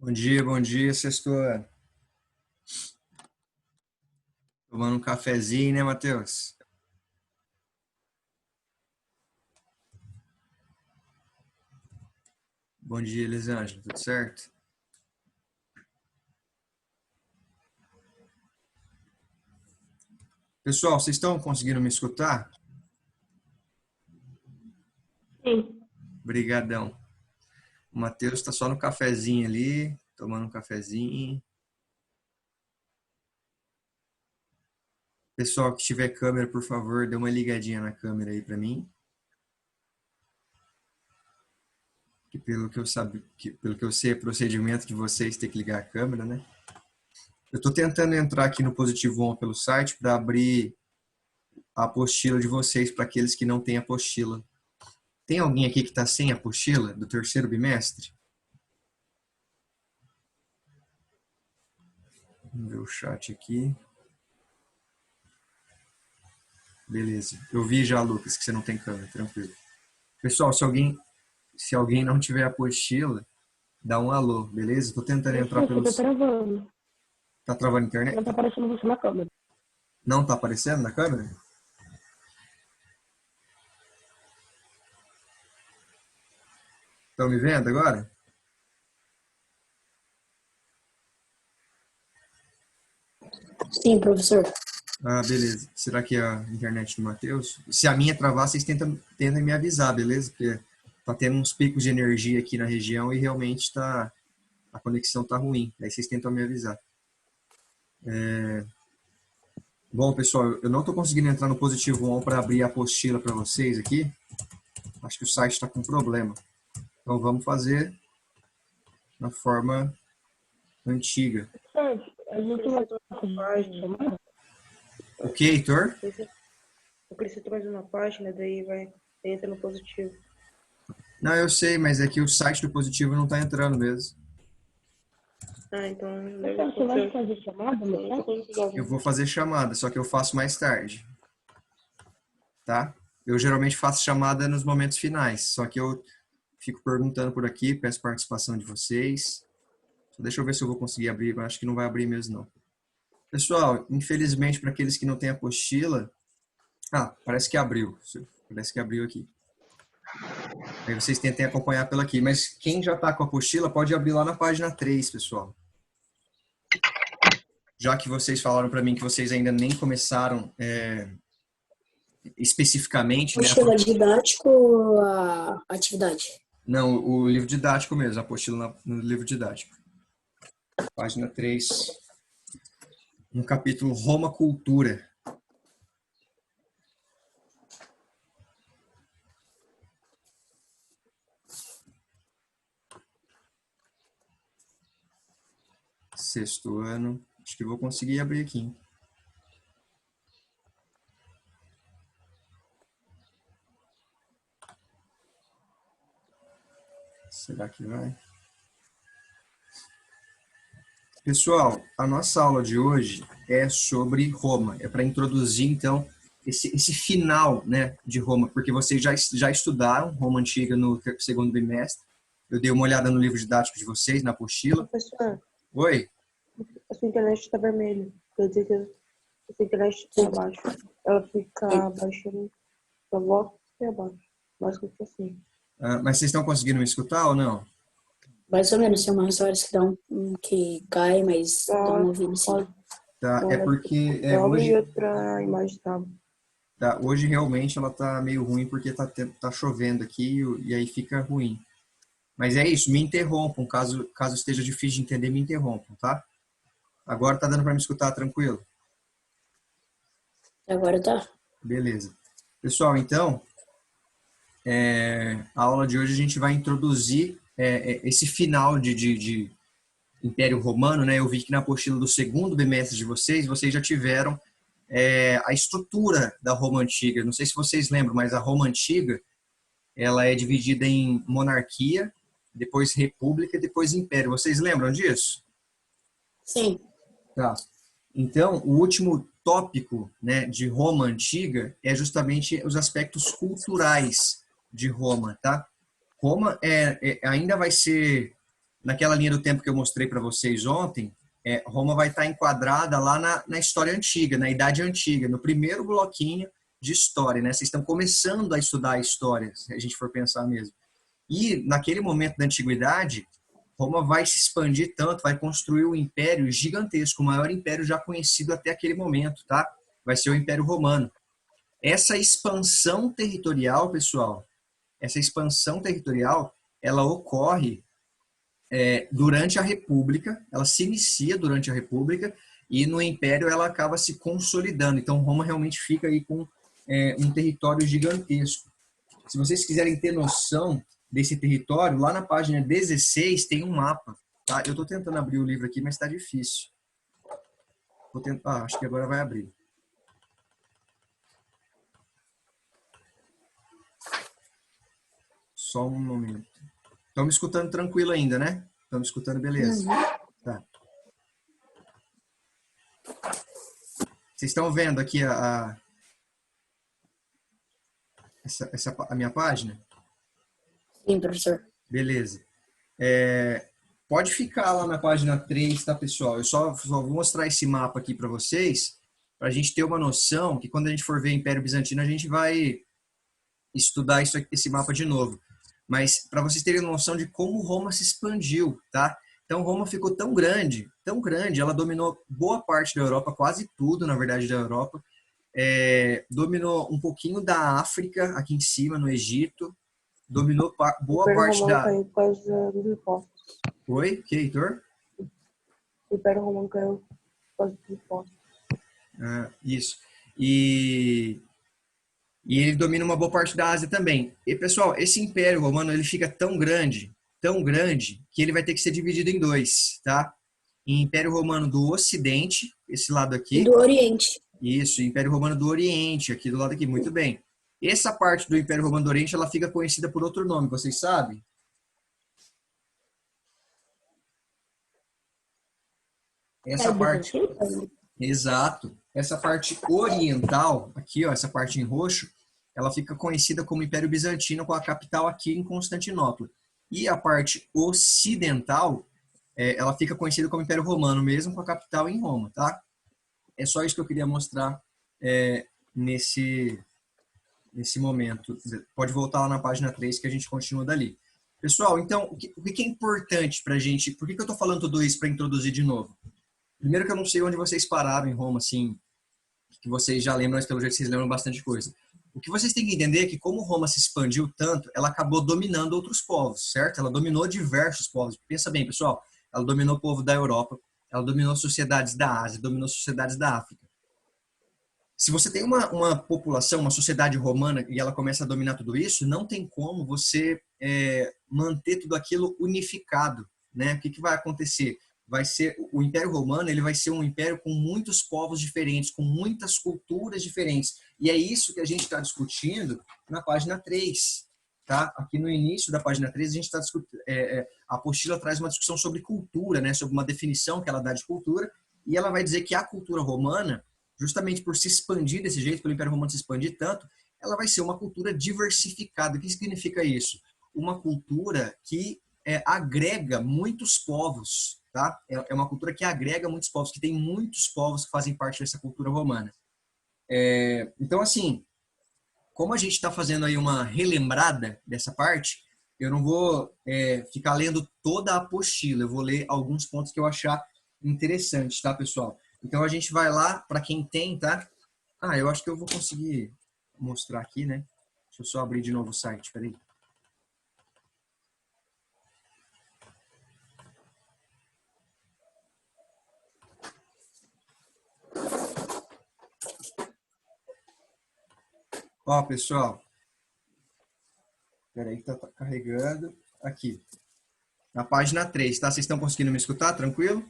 Bom dia, sextou. Tomando um cafezinho, né, Matheus? Bom dia, Elisângela, tudo certo? Pessoal, vocês estão conseguindo me escutar? Sim. Brigadão. O Matheus está só no cafezinho ali, tomando um cafezinho. Pessoal que tiver câmera, por favor, dê uma ligadinha na câmera aí para mim. Que pelo que eu sei, é procedimento de vocês ter que ligar a câmera, né? Eu estou tentando entrar aqui no Positivo On pelo site para abrir a apostila de vocês para aqueles que não têm apostila. Tem alguém aqui que está sem apostila do terceiro bimestre? Vamos ver o chat aqui. Beleza. Eu vi já, Lucas, que você não tem câmera, tranquilo. Pessoal, se alguém não tiver apostila, dá um alô, beleza? Tô tentando entrar Você tá pelos. travando. Tá travando a internet? Não tá aparecendo você na câmera. Não tá aparecendo na câmera? Estão me vendo agora? Sim, professor. Ah, beleza. Será que é a internet do Matheus? Se a minha travar, vocês tentem me avisar, beleza? Porque tá tendo uns picos de energia aqui na região e realmente a conexão tá ruim. Aí vocês tentam me avisar. Bom, pessoal, eu não estou conseguindo entrar no Positivo On para abrir a apostila para vocês aqui. Acho que o site está com problema. Então vamos fazer na forma antiga. A gente vai fazer chamada? O que, Heitor? Eu preciso mais uma página, daí entra no positivo. Não, eu sei, mas é que o site do Positivo não está entrando mesmo. Então Você vai fazer chamada? Eu vou fazer chamada, só que eu faço mais tarde. Tá? Eu geralmente faço chamada nos momentos finais, só que eu fico perguntando por aqui, peço participação de vocês. Só deixa eu ver se eu vou conseguir abrir, eu acho que não vai abrir mesmo não. Pessoal, infelizmente para aqueles que não têm apostila, parece que abriu. Parece que abriu aqui. Aí vocês tentem acompanhar pela aqui. Mas quem já está com a apostila pode abrir lá na página 3, pessoal. Já que vocês falaram para mim que vocês ainda nem começaram especificamente, né? Apostila didático ou a atividade? Não, o livro didático mesmo, a apostila no livro didático. Página 3, no capítulo Roma Cultura. Sexto ano. Acho que vou conseguir abrir aqui, hein? Será que vai? Pessoal, a nossa aula de hoje é sobre Roma. É para introduzir, então, esse final, né, de Roma, porque vocês já estudaram Roma Antiga no segundo bimestre. Eu dei uma olhada no livro didático de vocês, na apostila. Professor, Oi? a sua internet está vermelha. Quer dizer que a sua internet está abaixo. Ela fica abaixando pra volta e abaixo. Mais que assim. Mas vocês estão conseguindo me escutar ou não? Mais ou menos, tem umas horas que que cai, mas estão ouvindo sim. Tá, é porque hoje... outra imagem tá, hoje realmente ela tá meio ruim porque tá chovendo aqui e aí fica ruim. Mas é isso, me interrompam, caso esteja difícil de entender, me interrompam, tá? Agora tá dando para me escutar tranquilo? Agora tá. Beleza. Pessoal, então, a aula de hoje a gente vai introduzir esse final de Império Romano, né? Eu vi que na apostila do segundo bimestre de vocês já tiveram a estrutura da Roma Antiga. Não sei se vocês lembram, mas a Roma Antiga, ela é dividida em monarquia, depois república e depois império. Vocês lembram disso? Sim. Tá. Então, o último tópico, né, de Roma Antiga é justamente os aspectos culturais de Roma, tá? Roma ainda vai ser naquela linha do tempo que eu mostrei para vocês ontem, Roma vai estar enquadrada lá na história antiga, na Idade Antiga, no primeiro bloquinho de história, né? Vocês estão começando a estudar a história, se a gente for pensar mesmo. E naquele momento da Antiguidade, Roma vai se expandir tanto, vai construir um império gigantesco, o maior império já conhecido até aquele momento, tá? Vai ser o Império Romano. Essa expansão territorial, pessoal, ela ocorre durante a República, ela se inicia durante a República e no Império ela acaba se consolidando. Então Roma realmente fica aí com um território gigantesco. Se vocês quiserem ter noção desse território, lá na página 16 tem um mapa. Tá? Eu estou tentando abrir o livro aqui, mas está difícil. Vou tentar, acho que agora vai abrir. Só um momento. Estão me escutando tranquilo ainda, né? Estão me escutando, beleza. Tá. Vocês estão vendo aqui a minha página? Sim, professor. Beleza. Pode ficar lá na página 3, tá, pessoal? Eu só vou mostrar esse mapa aqui para vocês, para a gente ter uma noção que quando a gente for ver Império Bizantino, a gente vai estudar esse mapa de novo. Mas para vocês terem noção de como Roma se expandiu, tá? Então Roma ficou tão grande, ela dominou boa parte da Europa, quase tudo, na verdade, da Europa. Dominou um pouquinho da África, aqui em cima, no Egito. Dominou boa parte da... Caiu por causa dos impostos. Oi? Que, Heitor? O Império Romano caiu por causa dos impostos. Isso. E ele domina uma boa parte da Ásia também. E, pessoal, esse Império Romano, ele fica tão grande, que ele vai ter que ser dividido em dois, tá? Em Império Romano do Ocidente, esse lado aqui. E do Oriente. Isso, Império Romano do Oriente, aqui do lado aqui, muito bem. Essa parte do Império Romano do Oriente, ela fica conhecida por outro nome, vocês sabem? Essa parte... Exato. Essa parte oriental, aqui, ó, essa parte em roxo, ela fica conhecida como Império Bizantino, com a capital aqui em Constantinopla. E a parte ocidental, ela fica conhecida como Império Romano, mesmo com a capital em Roma, tá? É só isso que eu queria mostrar nesse momento. Pode voltar lá na página 3 que a gente continua dali. Pessoal, então, o que é importante pra gente? Por que eu tô falando tudo isso para introduzir de novo? Primeiro que eu não sei onde vocês pararam em Roma, assim, que vocês já lembram, mas pelo jeito vocês lembram bastante coisa. O que vocês têm que entender é que como Roma se expandiu tanto, ela acabou dominando outros povos, certo? Ela dominou diversos povos. Pensa bem, pessoal, ela dominou o povo da Europa, ela dominou sociedades da Ásia, dominou sociedades da África. Se você tem uma população, uma sociedade romana, e ela começa a dominar tudo isso, não tem como você manter tudo aquilo unificado, né? O que vai acontecer? O Império Romano, ele vai ser um império com muitos povos diferentes, com muitas culturas diferentes. E é isso que a gente está discutindo na página 3. Tá? Aqui no início da página 3, a gente está discutindo. A apostila traz uma discussão sobre cultura, né? Sobre uma definição que ela dá de cultura. E ela vai dizer que a cultura romana, justamente por se expandir desse jeito, pelo Império Romano se expandir tanto, ela vai ser uma cultura diversificada. O que significa isso? Uma cultura que agrega muitos povos. Tá? É uma cultura que agrega muitos povos, que tem muitos povos que fazem parte dessa cultura romana. Então, assim, como a gente está fazendo aí uma relembrada dessa parte, eu não vou ficar lendo toda a apostila, eu vou ler alguns pontos que eu achar interessantes, tá, pessoal? Então, a gente vai lá, para quem tem, tá? Eu acho que eu vou conseguir mostrar aqui, né? Deixa eu só abrir de novo o site, peraí. Ó, pessoal. Espera aí que tá carregando. Aqui. Na página 3, tá? Vocês estão conseguindo me escutar? Tranquilo?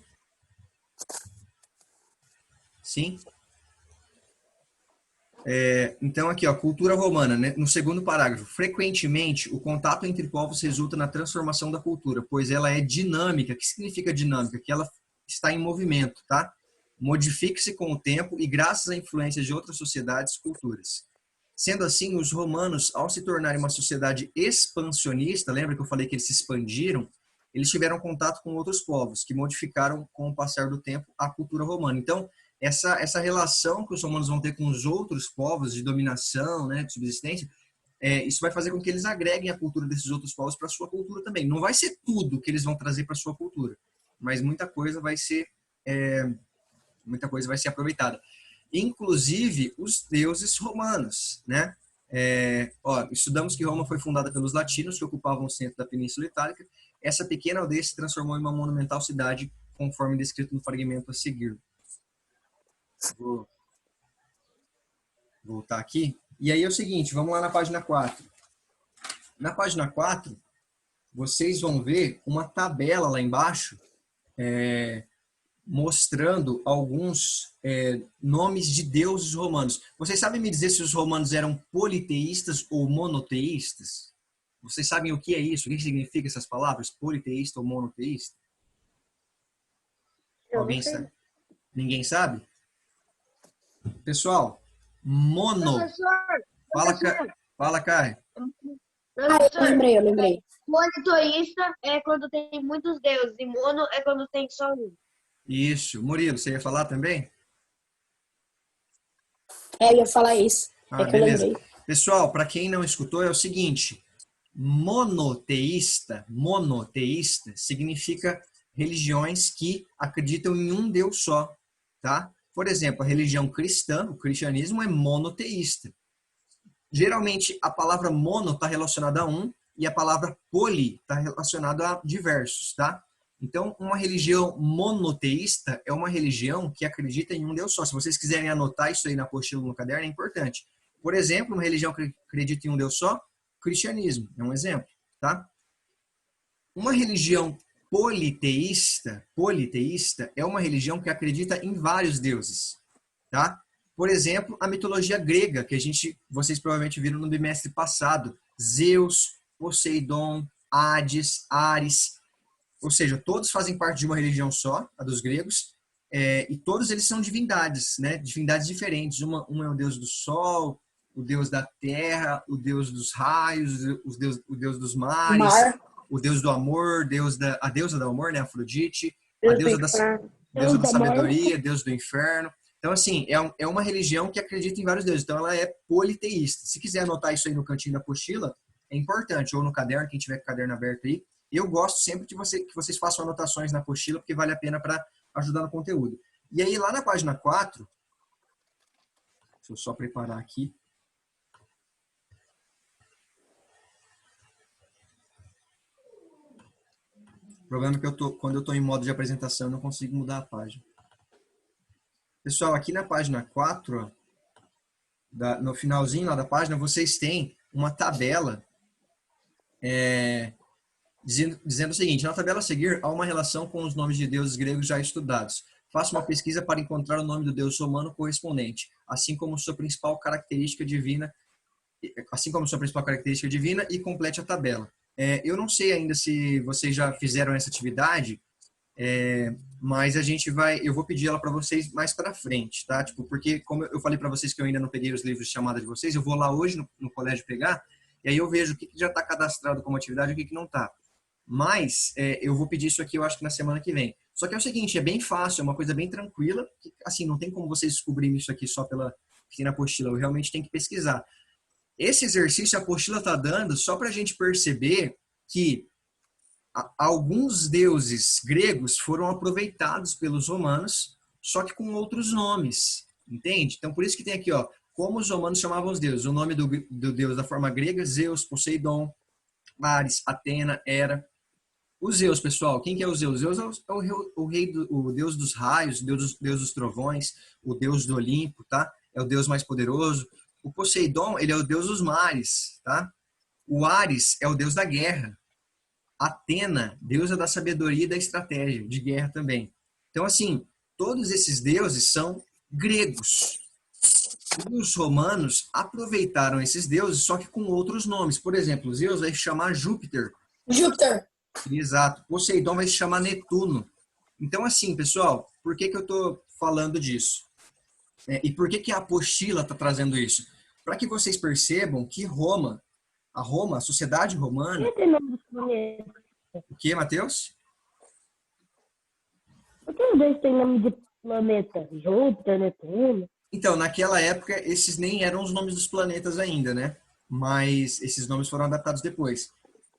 Sim? Então, aqui, ó, cultura romana, né? No segundo parágrafo. Frequentemente, o contato entre povos resulta na transformação da cultura, pois ela é dinâmica. O que significa dinâmica? Que ela está em movimento, tá? Modifica-se com o tempo e graças à influência de outras sociedades e culturas. Sendo assim, os romanos, ao se tornarem uma sociedade expansionista, lembra que eu falei que eles se expandiram? eles tiveram contato com outros povos, que modificaram, com o passar do tempo, a cultura romana. Então, essa relação que os romanos vão ter com os outros povos de dominação, né, de subsistência, isso vai fazer com que eles agreguem a cultura desses outros povos para a sua cultura também. Não vai ser tudo que eles vão trazer para a sua cultura, mas muita coisa vai ser aproveitada. Inclusive os deuses romanos, né? Estudamos que Roma foi fundada pelos latinos, que ocupavam o centro da Península Itálica. Essa pequena aldeia se transformou em uma monumental cidade, conforme descrito no fragmento a seguir. Vou voltar aqui. E aí é o seguinte, vamos lá na página 4. Na página 4, vocês vão ver uma tabela lá embaixo, mostrando alguns nomes de deuses romanos. Vocês sabem me dizer se os romanos eram politeístas ou monoteístas? Vocês sabem o que é isso? O que significa essas palavras? Politeísta ou monoteísta? Alguém sabe? Ninguém sabe? Pessoal, Fala, Caio. Eu lembrei. Monoteísta é quando tem muitos deuses e mono é quando tem só um. Isso. Murilo, você ia falar também? Eu ia falar isso. Beleza. Eu lembrei. Pessoal, para quem não escutou, é o seguinte. Monoteísta significa religiões que acreditam em um Deus só, tá? Por exemplo, a religião cristã, o cristianismo, é monoteísta. Geralmente, a palavra mono está relacionada a um e a palavra poli está relacionada a diversos, tá? Então, uma religião monoteísta é uma religião que acredita em um Deus só. Se vocês quiserem anotar isso aí na apostila no caderno, é importante. Por exemplo, uma religião que acredita em um Deus só, cristianismo, é um exemplo, tá? Uma religião politeísta é uma religião que acredita em vários deuses, tá? Por exemplo, a mitologia grega, que vocês provavelmente viram no bimestre passado, Zeus, Poseidon, Hades, Ares, ou seja, todos fazem parte de uma religião só, a dos gregos, e todos eles são divindades, né? Divindades diferentes. Um é o deus do sol, o deus da terra, o deus dos raios, o deus dos mares, o deus do amor, a deusa do amor, né? Afrodite, a deusa da sabedoria, deus do inferno. Então, assim, é uma religião que acredita em vários deuses. Então, ela é politeísta. Se quiser anotar isso aí no cantinho da apostila, é importante. Ou no caderno, quem tiver com o caderno aberto aí. Eu gosto sempre que vocês façam anotações na apostila, porque vale a pena para ajudar no conteúdo. E aí, lá na página 4, deixa eu só preparar aqui. O problema é que quando eu estou em modo de apresentação, eu não consigo mudar a página. Pessoal, aqui na página 4, no finalzinho lá da página, vocês têm uma tabela dizendo o seguinte: na tabela a seguir, há uma relação com os nomes de deuses gregos já estudados. Faça uma pesquisa para encontrar o nome do deus romano correspondente, assim como sua principal característica divina, e complete a tabela. Eu não sei ainda se vocês já fizeram essa atividade, mas eu vou pedir ela para vocês mais para frente, tá? Porque como eu falei para vocês que eu ainda não peguei os livros de chamada de vocês, eu vou lá hoje no colégio pegar, e aí eu vejo o que já está cadastrado como atividade e o que não está. Mas eu vou pedir isso aqui, eu acho que na semana que vem. Só que é o seguinte, é bem fácil, é uma coisa bem tranquila, que, assim, não tem como vocês descobrirem isso aqui só pela pequena apostila, eu realmente tenho que pesquisar. Esse exercício a apostila está dando só para a gente perceber que alguns deuses gregos foram aproveitados pelos romanos, só que com outros nomes, entende? Então, por isso que tem aqui, ó, como os romanos chamavam os deuses. O nome do deus da forma grega, Zeus, Poseidon, Ares, Atena, Hera. O Zeus, pessoal, quem que é o Zeus? Zeus é o deus dos raios, deus dos trovões, o deus do Olimpo, tá? É o deus mais poderoso. O Poseidon, ele é o deus dos mares, tá? O Ares é o deus da guerra. Atena, deusa da sabedoria e da estratégia, de guerra também. Então, assim, todos esses deuses são gregos. E os romanos aproveitaram esses deuses, só que com outros nomes. Por exemplo, Zeus vai se chamar Júpiter. Júpiter. Exato. Poseidon vai se chamar Netuno. Então, assim, pessoal, por que eu estou falando disso? E por que a apostila está trazendo isso? Para que vocês percebam que a sociedade romana... O que, Matheus? Por que os deuses têm nome de planeta? Júpiter, Netuno? Então, naquela época, esses nem eram os nomes dos planetas ainda, né? Mas esses nomes foram adaptados depois.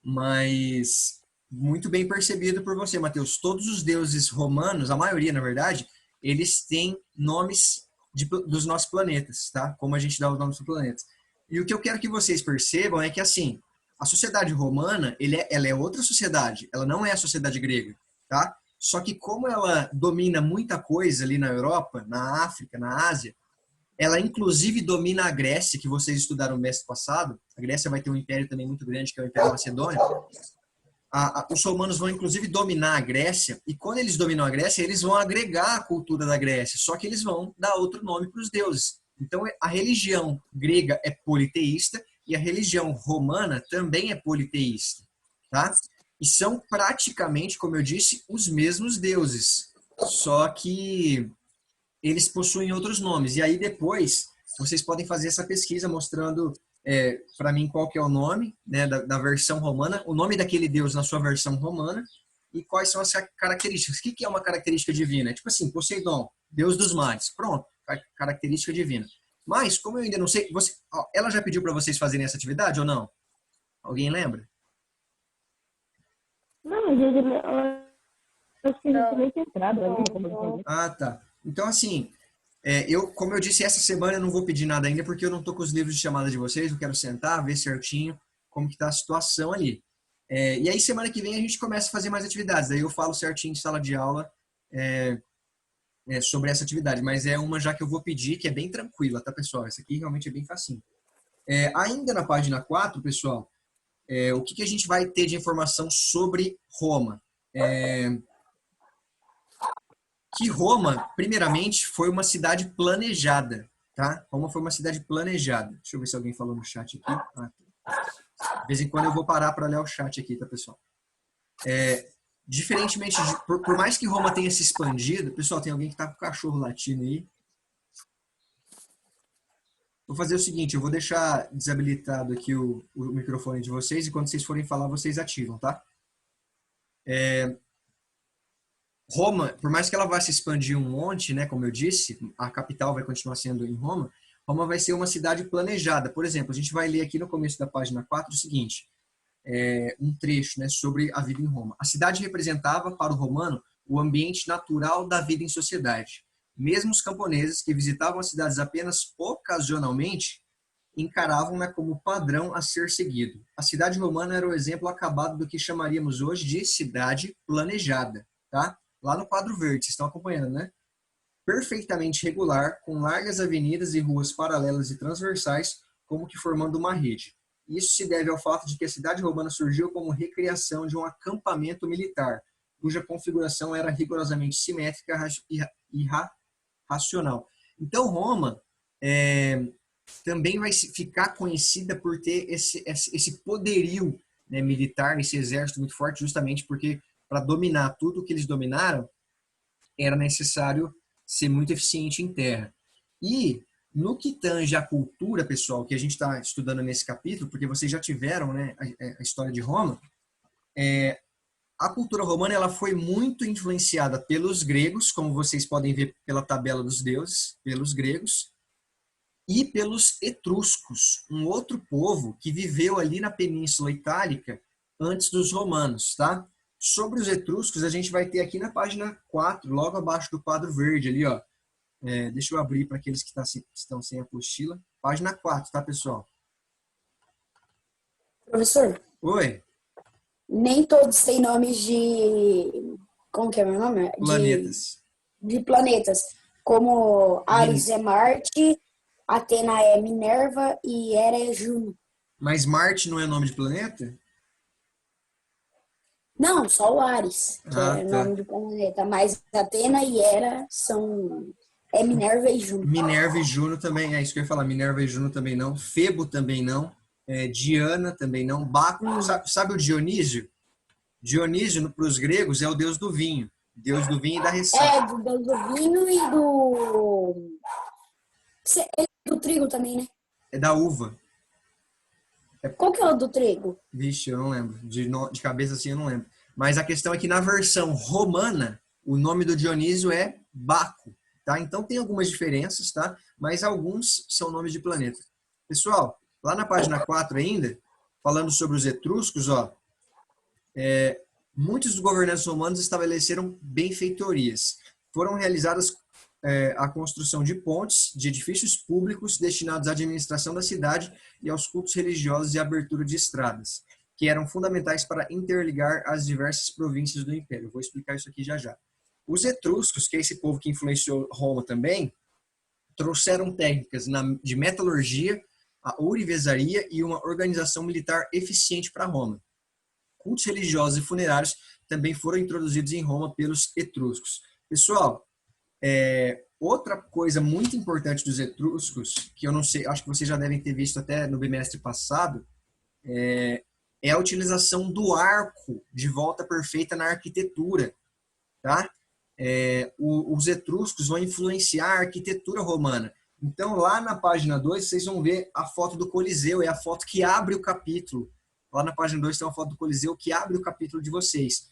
Mas muito bem percebido por você, Matheus. Todos os deuses romanos, a maioria, na verdade, eles têm nomes dos nossos planetas, tá? Como a gente dá os nomes dos planetas. E o que eu quero que vocês percebam é que, assim, a sociedade romana, ela é outra sociedade. Ela não é a sociedade grega, tá? Só que como ela domina muita coisa ali na Europa, na África, na Ásia, ela inclusive domina a Grécia, que vocês estudaram no mês passado. A Grécia vai ter um império também muito grande, que é o Império Macedônio. Os romanos vão inclusive dominar a Grécia, e quando eles dominam a Grécia, eles vão agregar a cultura da Grécia, só que eles vão dar outro nome para os deuses. Então, a religião grega é politeísta e a religião romana também é politeísta, tá? E são praticamente, como eu disse, os mesmos deuses, só que eles possuem outros nomes. E aí depois vocês podem fazer essa pesquisa mostrando para mim qual que é o nome, né, da versão romana, o nome daquele deus na sua versão romana e quais são as características. O que é uma característica divina? Tipo assim, Poseidon, deus dos mares. Pronto, característica divina. Mas, como eu ainda não sei, ela já pediu para vocês fazerem essa atividade ou não? Alguém lembra? Não, acho que a gente nem tem entrado ainda. Como entender. Ah, tá. Então, assim, como eu disse, essa semana eu não vou pedir nada ainda, porque eu não tô com os livros de chamada de vocês, eu quero sentar, ver certinho como que tá a situação ali. E aí, semana que vem, a gente começa a fazer mais atividades. Daí eu falo certinho em sala de aula sobre essa atividade. Mas é uma já que eu vou pedir, que é bem tranquila, tá, pessoal? Essa aqui realmente é bem facinho. Ainda na página 4, pessoal, o que a gente vai ter de informação sobre Roma? Que Roma, primeiramente, foi uma cidade planejada, tá? Roma foi uma cidade planejada. Deixa eu ver se alguém falou no chat aqui. De vez em quando eu vou parar para olhar o chat aqui, tá, pessoal? Diferentemente, por mais que Roma tenha se expandido, pessoal, tem alguém que tá com o cachorro latindo aí. Vou fazer o seguinte, eu vou deixar desabilitado aqui o microfone de vocês e quando vocês forem falar, vocês ativam, tá? Roma, por mais que ela vá se expandir um monte, né, como eu disse, a capital vai continuar sendo em Roma, Roma vai ser uma cidade planejada. Por exemplo, a gente vai ler aqui no começo da página 4 o seguinte, um trecho, né, sobre a vida em Roma. A cidade representava para o romano o ambiente natural da vida em sociedade. Mesmo os camponeses que visitavam as cidades apenas ocasionalmente encaravam-na como padrão a ser seguido. A cidade romana era o exemplo acabado do que chamaríamos hoje de cidade planejada, tá? Lá no quadro verde, vocês estão acompanhando, né? Perfeitamente regular, com largas avenidas e ruas paralelas e transversais, como que formando uma rede. Isso se deve ao fato de que a cidade romana surgiu como recriação de um acampamento militar, cuja configuração era rigorosamente simétrica e racional. Então, Roma também vai ficar conhecida por ter esse poderio, né, militar, esse exército muito forte, justamente porque para dominar tudo que eles dominaram, era necessário ser muito eficiente em terra. E no que tange a cultura, pessoal, que a gente está estudando nesse capítulo, porque vocês já tiveram, né, a história de Roma, a cultura romana ela foi muito influenciada pelos gregos, como vocês podem ver pela tabela dos deuses, pelos gregos, e pelos etruscos, um outro povo que viveu ali na Península Itálica antes dos romanos, tá? Sobre os etruscos, a gente vai ter aqui na página 4, logo abaixo do quadro verde ali, ó. Deixa eu abrir para aqueles que estão sem apostila. Página 4, tá, pessoal? Professor, Oi. nem todos têm nomes de... Como que é meu nome? Planetas. De planetas. Como Ares é Marte, Atena é Minerva e Hera é Juno. Mas Marte não é nome de planeta? Não, só o Ares, que é tá. nome de planeta. Mas Atena e Hera é Minerva e Juno. Minerva e Juno também, é isso que eu ia falar. Minerva e Juno também não. Febo também não. Diana também não. Baco, sabe o Dionísio? Dionísio, para os gregos, é o deus do vinho. Deus do vinho e da ressaca. Do deus do vinho e do trigo também, né? É da uva. Qual que é o do trigo? Vixe, eu não lembro. De cabeça assim eu não lembro. Mas a questão é que na versão romana, o nome do Dionísio é Baco, tá? Então tem algumas diferenças, tá? Mas alguns são nomes de planeta. Pessoal, lá na página 4 ainda, falando sobre os etruscos, ó, muitos dos governantes romanos estabeleceram benfeitorias. Foram realizadas a construção de pontes, de edifícios públicos destinados à administração da cidade e aos cultos religiosos e à abertura de estradas, que eram fundamentais para interligar as diversas províncias do Império. Eu vou explicar isso aqui já já. Os etruscos, que é esse povo que influenciou Roma também, trouxeram técnicas de metalurgia, a ourivesaria e uma organização militar eficiente para Roma. Cultos religiosos e funerários também foram introduzidos em Roma pelos etruscos. Pessoal, outra coisa muito importante dos etruscos, que eu não sei, acho que vocês já devem ter visto até no bimestre passado, é a utilização do arco de volta perfeita na arquitetura, tá? Os etruscos vão influenciar a arquitetura romana. Então, lá na página 2, vocês vão ver a foto do Coliseu, é a foto que abre o capítulo. Lá na página 2 tem uma foto do Coliseu que abre o capítulo de vocês.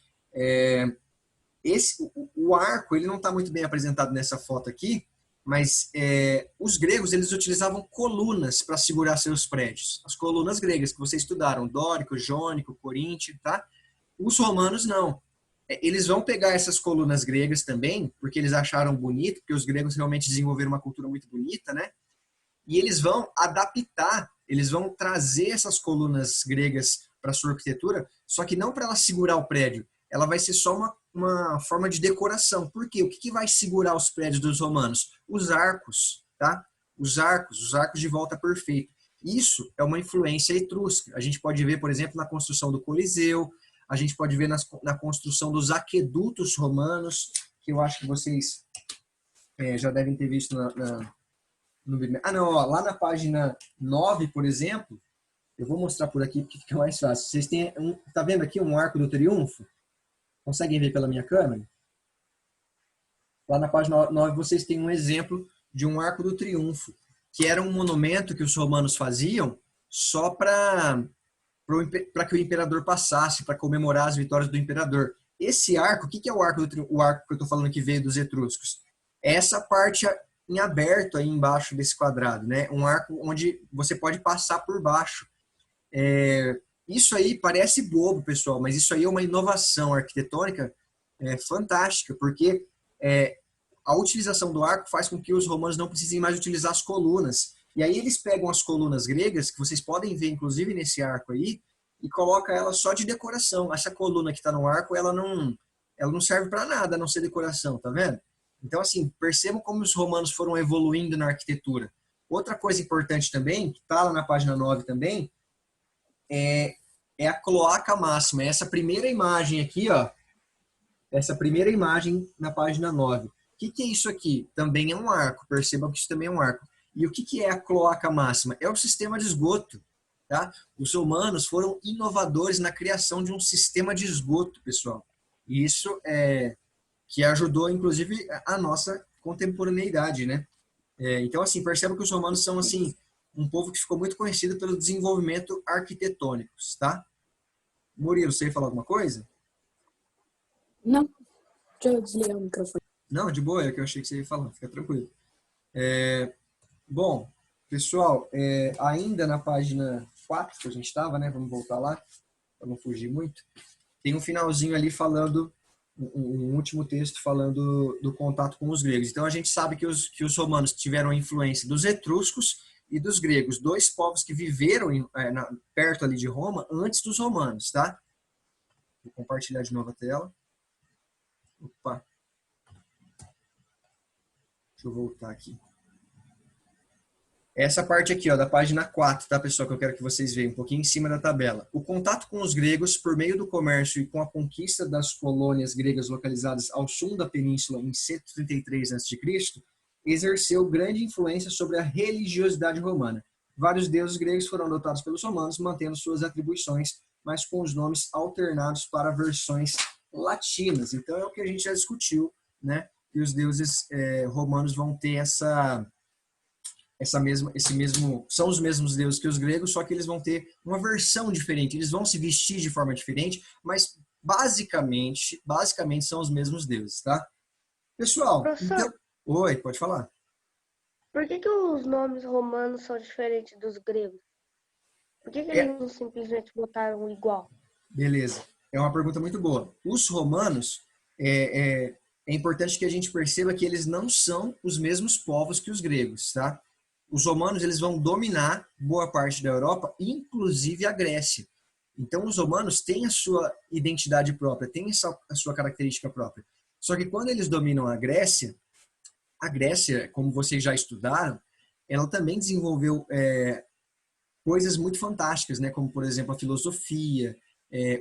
O arco, ele não está muito bem apresentado nessa foto aqui, mas os gregos, eles utilizavam colunas para segurar seus prédios. As colunas gregas que vocês estudaram, dórico, jônico, coríntio, tá? Os romanos não. Eles vão pegar essas colunas gregas também, porque eles acharam bonito, porque os gregos realmente desenvolveram uma cultura muito bonita, né? E eles vão adaptar, eles vão trazer essas colunas gregas para a sua arquitetura, só que não para ela segurar o prédio, ela vai ser só uma forma de decoração. Por quê? O que vai segurar os prédios dos romanos? Os arcos, tá? Os arcos de volta perfeito. Isso é uma influência etrusca. A gente pode ver, por exemplo, na construção do Coliseu, a gente pode ver na construção dos aquedutos romanos, que eu acho que vocês já devem ter visto lá na página 9, por exemplo, eu vou mostrar por aqui porque fica mais fácil. Vocês têm, tá vendo aqui um arco do triunfo? Conseguem ver pela minha câmera? Lá na página 9 vocês têm um exemplo de um arco do triunfo, que era um monumento que os romanos faziam só para que o imperador passasse, para comemorar as vitórias do imperador. Esse arco, o que é o arco o arco que eu estou falando que veio dos etruscos? É essa parte em aberto aí embaixo desse quadrado, né? Um arco onde você pode passar por baixo. Isso aí parece bobo, pessoal, mas isso aí é uma inovação arquitetônica fantástica, porque a utilização do arco faz com que os romanos não precisem mais utilizar as colunas. E aí eles pegam as colunas gregas, que vocês podem ver inclusive nesse arco aí, e colocam ela só de decoração. Essa coluna que está no arco, ela não serve para nada, a não ser decoração, tá vendo? Então, assim, percebam como os romanos foram evoluindo na arquitetura. Outra coisa importante também, que está lá na página 9 também, é a cloaca máxima. Essa primeira imagem aqui, ó, essa primeira imagem na página 9. O que é isso aqui? Também é um arco. Percebam que isso também é um arco. E o que é a cloaca máxima? É o sistema de esgoto. Tá? Os romanos foram inovadores na criação de um sistema de esgoto, pessoal. E isso que ajudou, inclusive, a nossa contemporaneidade, né? Então, assim, percebam que os romanos são, assim, um povo que ficou muito conhecido pelo desenvolvimento arquitetônico, tá? Murilo, você ia falar alguma coisa? Não, deixa eu desligar o microfone. Não, de boa, é o que eu achei que você ia falar, fica tranquilo. Bom, pessoal, ainda na página 4 que a gente estava, né? Vamos voltar lá, para não fugir muito. Tem um finalzinho ali falando, um último texto falando do contato com os gregos. Então a gente sabe que os romanos tiveram a influência dos etruscos e dos gregos, dois povos que viveram perto ali de Roma antes dos romanos, tá? Vou compartilhar de novo a tela. Opa. Deixa eu voltar aqui. Essa parte aqui, ó, da página 4, tá, pessoal, que eu quero que vocês vejam um pouquinho em cima da tabela. O contato com os gregos, por meio do comércio e com a conquista das colônias gregas localizadas ao sul da península em 133 a.C., exerceu grande influência sobre a religiosidade romana. Vários deuses gregos foram adotados pelos romanos, mantendo suas atribuições, mas com os nomes alternados para versões latinas. Então é o que a gente já discutiu, né? Que os deuses romanos vão ter são os mesmos deuses que os gregos, só que eles vão ter uma versão diferente, eles vão se vestir de forma diferente, mas basicamente são os mesmos deuses, tá? Pessoal, Professor, então... Oi, pode falar. por que que os nomes romanos são diferentes dos gregos? Por que que É, eles não simplesmente botaram igual? beleza. É uma pergunta muito boa. Os romanos, é importante que a gente perceba que eles não são os mesmos povos que os gregos, tá? Os romanos, eles vão dominar boa parte da Europa, inclusive a Grécia. Então, os romanos têm a sua identidade própria, têm a sua característica própria. Só que quando eles dominam a Grécia, como vocês já estudaram, ela também desenvolveu coisas muito fantásticas, né? Como, por exemplo, a filosofia,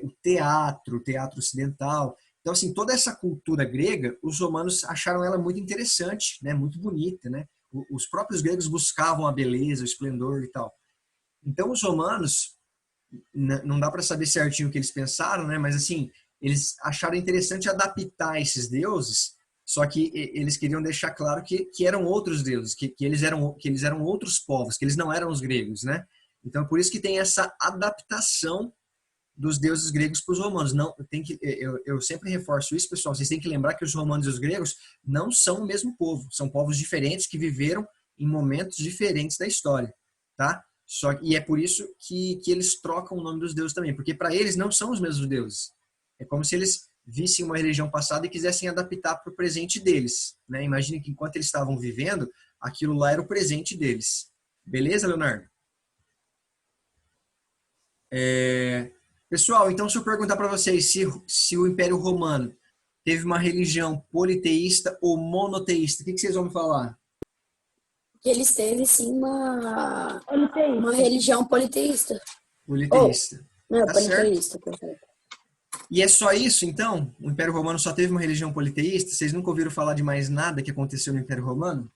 o teatro ocidental. Então, assim, toda essa cultura grega, os romanos acharam ela muito interessante, né? Muito bonita, né? Os próprios gregos buscavam a beleza, o esplendor e tal. Então, os romanos, não dá para saber certinho o que eles pensaram, né? Mas, assim, eles acharam interessante adaptar esses deuses, só que eles queriam deixar claro que eram outros deuses, que eles eram outros povos, que eles não eram os gregos, né? Então, por isso que tem essa adaptação dos deuses gregos para os romanos. Não, eu sempre reforço isso, pessoal. Vocês têm que lembrar que os romanos e os gregos não são o mesmo povo. São povos diferentes que viveram em momentos diferentes da história, tá? E é por isso que eles trocam o nome dos deuses também, porque para eles não são os mesmos deuses. É como se eles vissem uma religião passada e quisessem adaptar para o presente deles, né? Imagine que enquanto eles estavam vivendo, aquilo lá era o presente deles. Beleza, Leonardo? Pessoal, então se eu perguntar para vocês se o Império Romano teve uma religião politeísta ou monoteísta, o que vocês vão me falar? Que eles teve, sim, uma Politeísta. religião politeísta. Politeísta. Não, Tá certo. politeísta, perfeito. E é só isso, então? O Império Romano só teve uma religião politeísta? Vocês nunca ouviram falar de mais nada que aconteceu no Império Romano?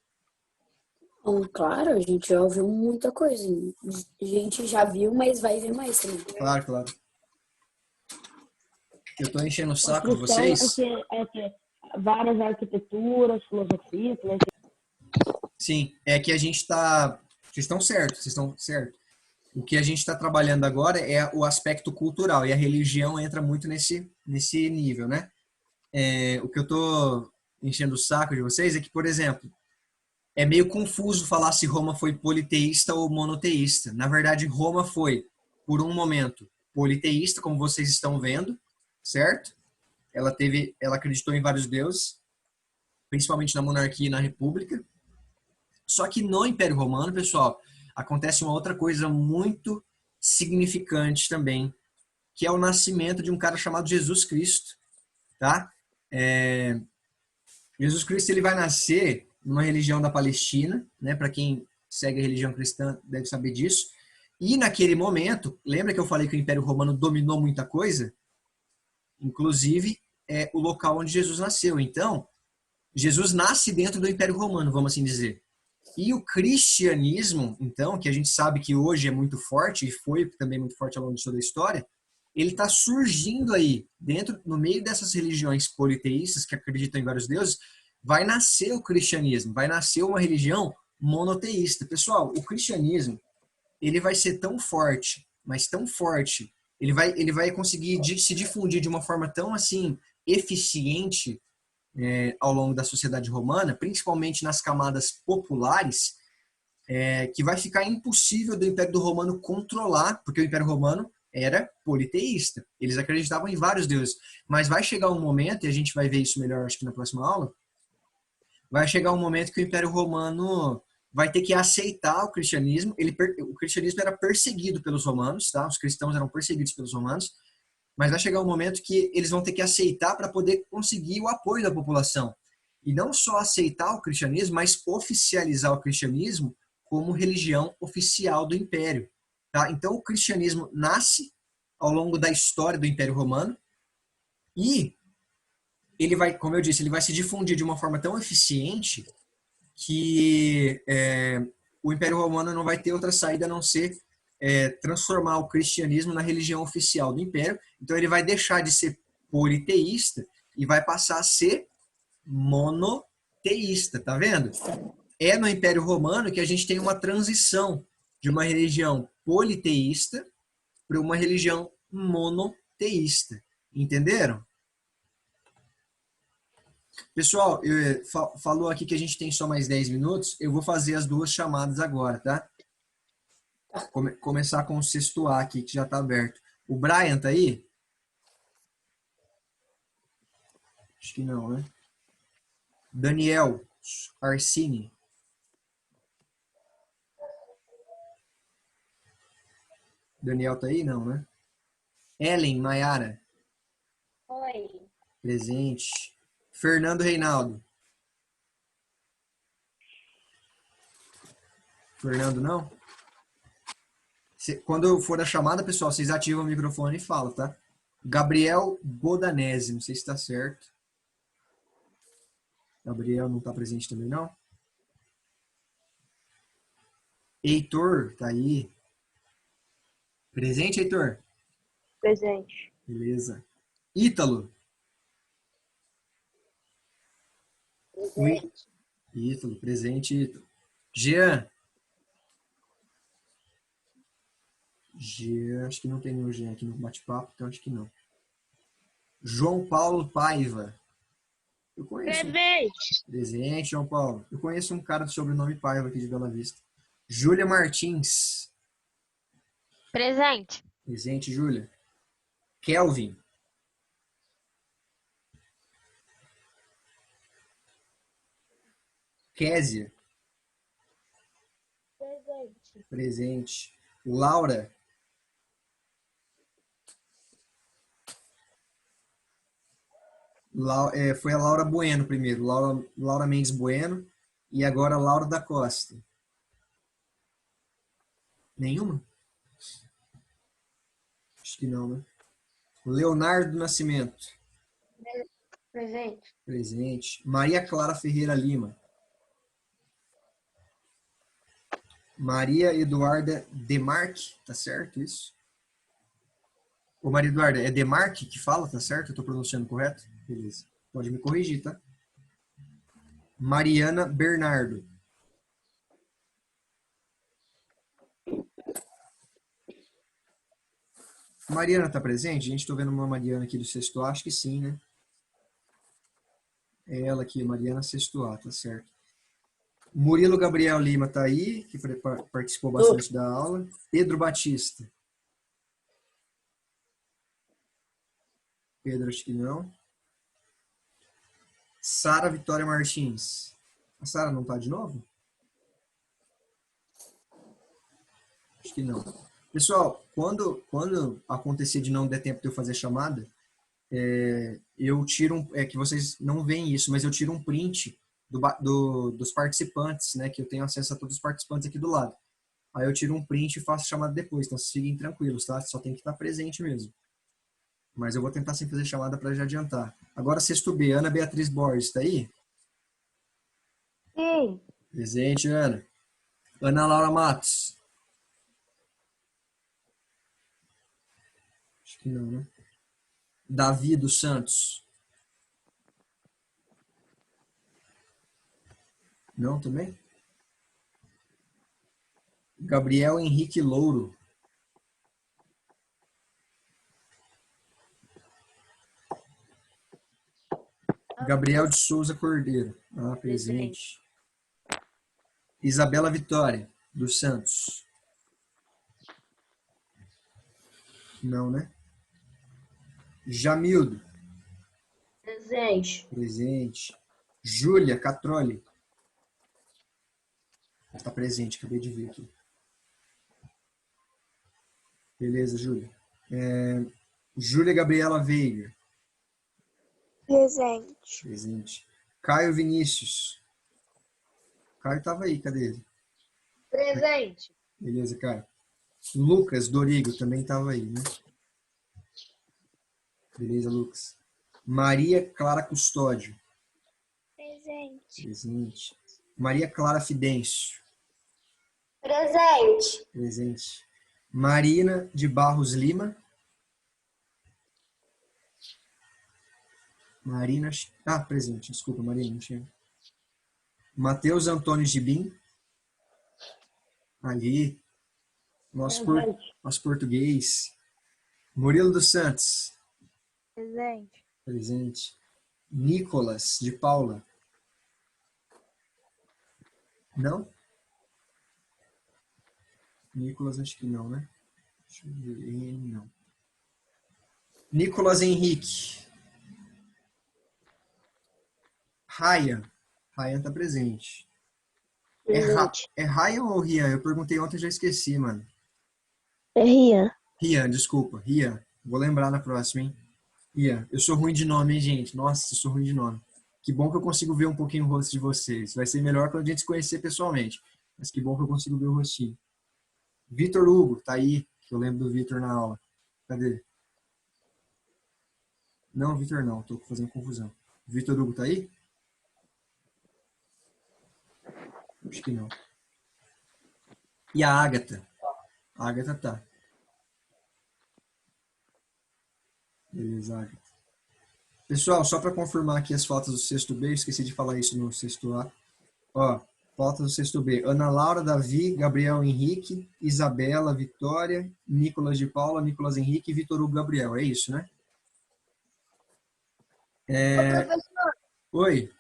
Bom, claro, a gente já ouviu muita coisa. A gente já viu, mas vai ver mais também. Claro, claro. Eu tô enchendo o saco de Construção vocês. várias arquiteturas, filosofias, né? Sim, é que a gente tá... Vocês estão certos. O que a gente está trabalhando agora é o aspecto cultural, e a religião entra muito nesse nível, né? O que eu tô enchendo o saco de vocês é que, por exemplo, é meio confuso falar se Roma foi politeísta ou monoteísta. Na verdade, Roma foi, por um momento, politeísta, como vocês estão vendo, certo? Ela acreditou em vários deuses, principalmente na monarquia e na república. Só que no Império Romano, pessoal, acontece uma outra coisa muito significante também, que é o nascimento de um cara chamado Jesus Cristo, tá? Jesus Cristo, ele vai nascer numa religião da Palestina, né? Para quem segue a religião cristã deve saber disso. E naquele momento, lembra que eu falei que o Império Romano dominou muita coisa? Inclusive, o local onde Jesus nasceu. Então, Jesus nasce dentro do Império Romano, vamos assim dizer. E o cristianismo, então, que a gente sabe que hoje é muito forte, e foi também muito forte ao longo de toda a história, ele está surgindo aí, no meio dessas religiões politeístas que acreditam em vários deuses, vai nascer o cristianismo, vai nascer uma religião monoteísta. Pessoal, o cristianismo, ele vai ser tão forte, mas tão forte, ele vai conseguir se difundir de uma forma tão, assim, eficiente ao longo da sociedade romana, principalmente nas camadas populares, que vai ficar impossível do Império Romano controlar, porque o Império Romano era politeísta. Eles acreditavam em vários deuses. Mas vai chegar um momento, e a gente vai ver isso melhor, acho que na próxima aula, vai chegar um momento que o Império Romano vai ter que aceitar o cristianismo. O cristianismo era perseguido pelos romanos, tá? Os cristãos eram perseguidos pelos romanos, mas vai chegar um momento que eles vão ter que aceitar para poder conseguir o apoio da população. E não só aceitar o cristianismo, mas oficializar o cristianismo como religião oficial do Império. Tá? Então, o cristianismo nasce ao longo da história do Império Romano e ele vai, como eu disse, ele vai se difundir de uma forma tão eficiente que o Império Romano não vai ter outra saída a não ser transformar o cristianismo na religião oficial do Império. Então, ele vai deixar de ser politeísta e vai passar a ser monoteísta, tá vendo? É no Império Romano que a gente tem uma transição de uma religião politeísta para uma religião monoteísta. Entenderam? Pessoal, falou aqui que a gente tem só mais 10 minutos. Eu vou fazer as duas chamadas agora, tá? Começar com o sexto A aqui, que já está aberto. O Brian tá aí? Acho que não, né? Daniel Arsini. Daniel tá aí? Não, né? Ellen Maiara. Oi. Presente. Fernando Reinaldo. Fernando, não? Quando eu for a chamada, pessoal, vocês ativam o microfone e falam, tá? Gabriel Bodanese, não sei se está certo. Gabriel não está presente também, não? Heitor, tá aí. Presente, Heitor? Presente. Beleza. Ítalo. Presente. Ítalo, presente, Ítalo. Jean. Jean, acho que não tem nenhum Jean aqui no bate-papo, então acho que não. João Paulo Paiva. Eu conheço. Presente. Presente, João Paulo. Eu conheço um cara de sobrenome Paiva aqui de Bela Vista. Júlia Martins. Presente. Presente, Júlia. Kelvin. Késia. Presente. Presente. Laura. Foi a Laura Bueno primeiro. Laura Mendes Bueno. E agora a Laura da Costa. Nenhuma? Acho que não, né? Leonardo Nascimento. Presente. Presente. Maria Clara Ferreira Lima. Maria Eduarda Demarque, tá certo isso? Ô Maria Eduarda, é Demarque que fala, tá certo? Eu tô pronunciando correto? Beleza. Pode me corrigir, tá? Mariana Bernardo. Mariana tá presente? Gente, tô vendo uma Mariana aqui do sexto A, acho que sim, né? É ela aqui, Mariana sexto A, tá certo. Murilo Gabriel Lima tá aí, que participou bastante da aula. Pedro Batista. Pedro, acho que não. Sara Vitória Martins. A Sara não tá de novo? Acho que não. Pessoal, quando acontecer de não der tempo de eu fazer chamada, eu tiro que vocês não veem isso, mas eu tiro um print dos participantes, né? Que eu tenho acesso a todos os participantes aqui do lado. Aí eu tiro um print e faço chamada depois, então vocês fiquem tranquilos, tá? Só tem que estar presente mesmo. Mas eu vou tentar sem fazer chamada para já adiantar. Agora, sexto B, Ana Beatriz Borges, tá aí? Sim. Presente, Ana. Ana Laura Matos. Acho que não, né? Davi dos Santos. Não, também? Gabriel Henrique Louro. Gabriel de Souza Cordeiro. Ah, presente. Isabela Vitória, dos Santos. Não, né? Jamildo. Presente. Presente. Júlia Catroli. Está presente, acabei de ver aqui. Beleza, Júlia. Júlia Gabriela Veiga. Presente. Presente. Caio Vinícius. Caio estava aí, cadê ele? Presente. Beleza, Caio. Lucas Dorigo também estava aí, né? Beleza, Lucas. Maria Clara Custódio. Presente. Presente. Maria Clara Fidêncio. Presente. Presente. Marina de Barros Lima. Marina. Ah, presente. Desculpa, Marina. Não tinha. Matheus Antônio Gibim. Ali. Nosso português. Murilo dos Santos. Presente. Presente. Nicolas, de Paula. Não? Nicolas, acho que não, né? Deixa eu ver. Não. Nicolas Henrique. Ryan. Ryan está presente. Presente. É Ryan ou Rian? Eu perguntei ontem e já esqueci, mano. É Rian. Rian, desculpa. Rian. Vou lembrar na próxima, hein? Rian. Eu sou ruim de nome, hein, gente? Nossa, eu sou ruim de nome. Que bom que eu consigo ver um pouquinho o rosto de vocês. Vai ser melhor quando a gente se conhecer pessoalmente. Mas que bom que eu consigo ver o rostinho. Vitor Hugo, tá aí. Que eu lembro do Vitor na aula. Cadê? Não, Vitor não. Tô fazendo confusão. Vitor Hugo tá aí? Acho que não. E a Ágata? A Ágata tá. Beleza, Ágata. Pessoal, só para confirmar aqui as fotos do sexto B, esqueci de falar isso no sexto A. Ó, fotos do sexto B. Ana Laura, Davi, Gabriel Henrique, Isabela, Vitória, Nicolas de Paula, Nicolas Henrique e Vitor Hugo Gabriel. É isso, né? Ô, professor, Oi.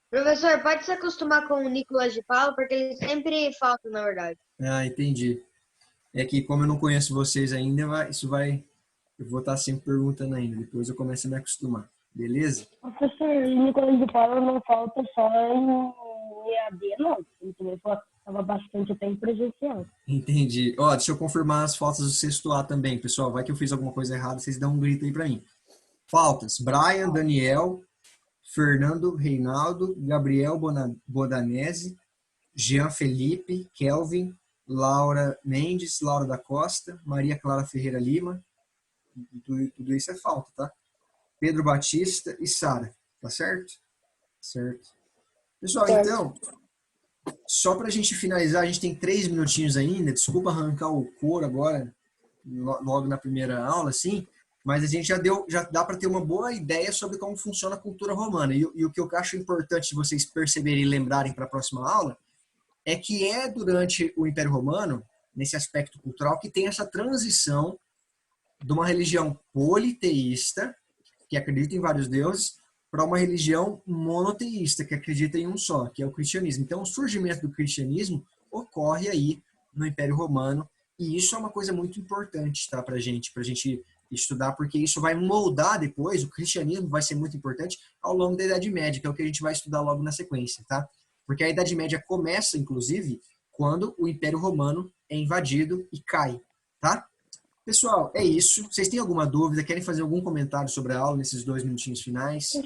professor, pode se acostumar com o Nicolas de Paula, porque ele sempre falta, na verdade. Ah, entendi. É que como eu não conheço vocês ainda, isso vai... Eu vou estar sempre perguntando ainda. Depois eu começo a me acostumar. Beleza? Professor, o Nicolas de Paula não falta só em EAD, não. Ele também estava bastante tempo presencial. Entendi. Ó, deixa eu confirmar as faltas do sexto A também, pessoal. Vai que eu fiz alguma coisa errada, vocês dão um grito aí pra mim. Faltas. Brian, Daniel, Fernando, Reinaldo, Gabriel Bodanese, Jean Felipe, Kelvin, Laura Mendes, Laura da Costa, Maria Clara Ferreira Lima. Tudo isso é falta, tá? Pedro Batista e Sara. Tá certo? Certo. Pessoal, Certo. então, só pra gente finalizar, a gente tem 3 minutinhos ainda. Desculpa arrancar o couro agora, logo na primeira aula, assim, mas a gente já dá para ter uma boa ideia sobre como funciona a cultura romana. E o que eu acho importante de vocês perceberem e lembrarem para a próxima aula é que é durante o Império Romano, nesse aspecto cultural, que tem essa transição de uma religião politeísta, que acredita em vários deuses, para uma religião monoteísta, que acredita em um só, que é o cristianismo. Então, o surgimento do cristianismo ocorre aí no Império Romano, e isso é uma coisa muito importante, tá, para a gente estudar, porque isso vai moldar depois, o cristianismo vai ser muito importante ao longo da Idade Média, que é o que a gente vai estudar logo na sequência, tá? Porque a Idade Média começa, inclusive, quando o Império Romano é invadido e cai, tá? Pessoal, é isso. Vocês têm alguma dúvida? Querem fazer algum comentário sobre a aula nesses 2 minutinhos finais? O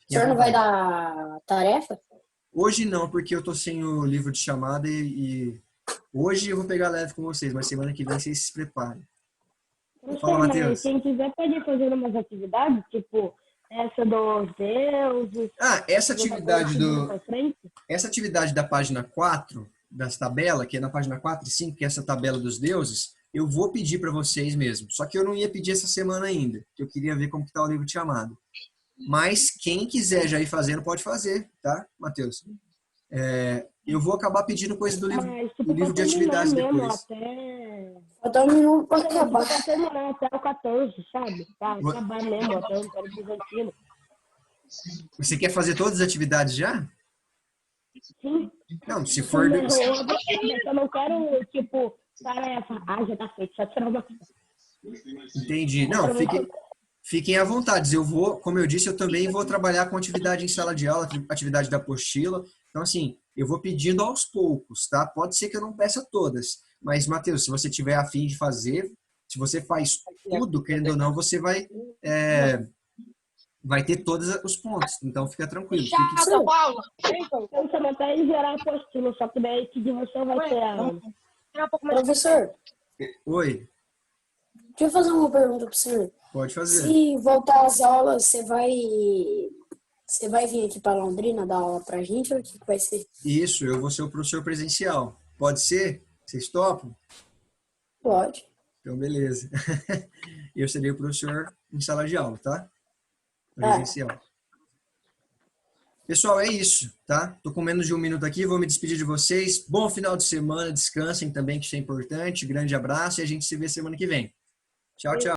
senhor não vai dar tarefa? Hoje não, porque eu tô sem o livro de chamada e hoje eu vou pegar leve com vocês, mas semana que vem vocês se preparem. Fala, Mas Matheus. quem quiser pode ir fazendo umas atividades, tipo essa dos deuses. Essa atividade frente. essa atividade da página 4, das tabelas, que é na página 4 e 5, que é essa tabela dos deuses, eu vou pedir para vocês mesmo. Só que eu não ia pedir essa semana ainda, que eu queria ver como que tá o livro de chamada. Mas quem quiser já ir fazendo, pode fazer, tá, Matheus? Eu vou acabar pedindo coisa do livro, Mas, do livro de atividades depois. Falta um minuto para acabar. Pra terminar até o 14, sabe? Tá, acabar mesmo, até o Império Bizantino. Você quer fazer todas as atividades já? Sim. Não, se for... Eu não quero, tipo, tarefa. Já tá feito, só tirar uma... Entendi. Não, fiquem à vontade. Eu vou, como eu disse, eu também vou trabalhar com atividade em sala de aula, atividade da apostila. Então, assim, eu vou pedindo aos poucos, tá? Pode ser que eu não peça todas. Mas, Matheus, se você tiver a fim de fazer, se você faz tudo, querendo ou não, você vai ter todos os pontos. Então, fica tranquilo. Eu só não quero gerar a apostila, só que daí que de você vai ter a aula. Professor, Oi, deixa eu fazer uma pergunta para o senhor. pode fazer. Se voltar às aulas, você vai vir aqui para Londrina dar aula para a gente ou o que vai ser? Isso, eu vou ser o professor presencial. Pode ser? Vocês topam? Pode. Então, beleza. Eu serei o professor em sala de aula, tá? Presencial. Pessoal, é isso, tá? Tô com menos de 1 minuto aqui, vou me despedir de vocês. Bom final de semana, descansem também, que isso é importante. Grande abraço e a gente se vê semana que vem. Tchau, tchau.